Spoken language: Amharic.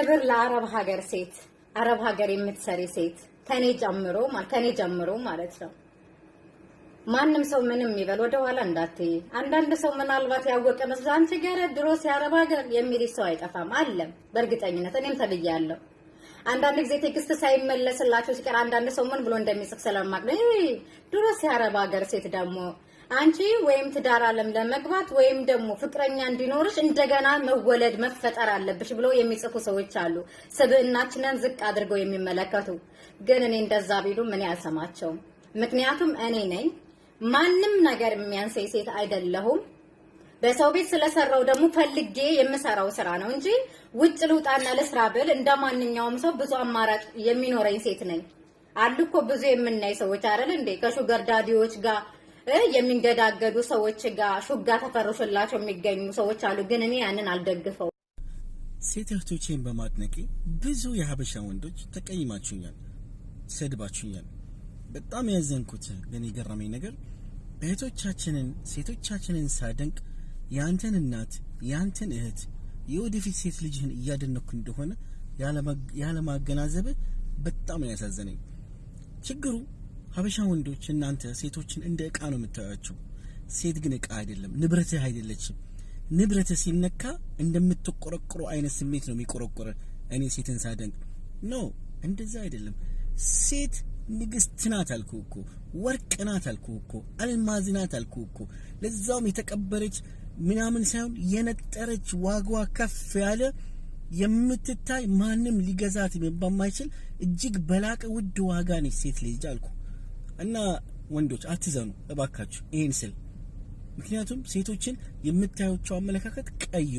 ክብር ለአረብ ሀገር ሴት፣ አረብ ሀገር የምትሰሪ ሴት ከኔ ጀምሮ ማለት ነው። ማንም ሰው ምንም ይበል ወደ ኋላ እንዳትይ። አንዳንድ ሰው ምናልባት ያወቀ መስሎ አንቺ ገረ ድሮስ የአረብ ሀገር የሚል ሰው አይጠፋም አለ። በእርግጠኝነት እኔም ተብያለሁ። አንዳንድ ጊዜ ቴክስት ሳይመለስላቸው ሲቀር አንዳንድ ሰው ምን ብሎ እንደሚጽፍ ስለማቅ ድሮስ የአረብ ሀገር ሴት ደግሞ አንቺ ወይም ትዳር ዓለም ለመግባት ወይም ደግሞ ፍቅረኛ እንዲኖርሽ እንደገና መወለድ መፈጠር አለብሽ ብሎ የሚጽፉ ሰዎች አሉ። ስብዕናችንን ዝቅ አድርገው የሚመለከቱ ግን እኔ እንደዛ ቢሉ ምን ያሰማቸው? ምክንያቱም እኔ ነኝ ማንም ነገር የሚያንሰኝ ሴት አይደለሁም። በሰው ቤት ስለሰራው ደግሞ ፈልጌ የምሰራው ስራ ነው እንጂ ውጭ ልውጣና ለስራ ብል እንደማንኛውም ሰው ብዙ አማራጭ የሚኖረኝ ሴት ነኝ። አሉ እኮ ብዙ የምናይ ሰዎች አይደል እንዴ ከሹገር ዳዲዎች ጋር የሚንገዳገዱ ሰዎች ጋር ሹጋ ተፈርሾላቸው የሚገኙ ሰዎች አሉ። ግን እኔ ያንን አልደግፈው። ሴት እህቶቼን በማድነቄ ብዙ የሀበሻ ወንዶች ተቀይማችሁኛል፣ ሰድባችሁኛል። በጣም ያዘንኩት ግን የገረመኝ ነገር እህቶቻችንን ሴቶቻችንን ሳደንቅ ያንተን እናት ያንተን እህት የወደፊት ሴት ልጅህን እያደነኩ እንደሆነ ያለማገናዘብ በጣም ነው ያሳዘነኝ። ችግሩ ሀበሻ ወንዶች እናንተ ሴቶችን እንደ ዕቃ ነው የምታዩአቸው። ሴት ግን ዕቃ አይደለም፣ ንብረትህ አይደለችም። ንብረትህ ሲነካ እንደምትቆረቆረው አይነት ስሜት ነው የሚቆረቆረ። እኔ ሴትን ሳደንቅ ኖ እንደዛ አይደለም። ሴት ንግስት ናት አልኩ እኮ፣ ወርቅ ናት አልኩ እኮ፣ አልማዝ ናት አልኩ እኮ። ለዛውም የተቀበረች ምናምን ሳይሆን የነጠረች ዋጋዋ ከፍ ያለ የምትታይ ማንም ሊገዛት በማይችል እጅግ በላቀ ውድ ዋጋ ነች ሴት ልጅ አልኩ። እና ወንዶች አትዘኑ እባካችሁ ይሄን ስል፣ ምክንያቱም ሴቶችን የምታዩቸው አመለካከት ቀዩ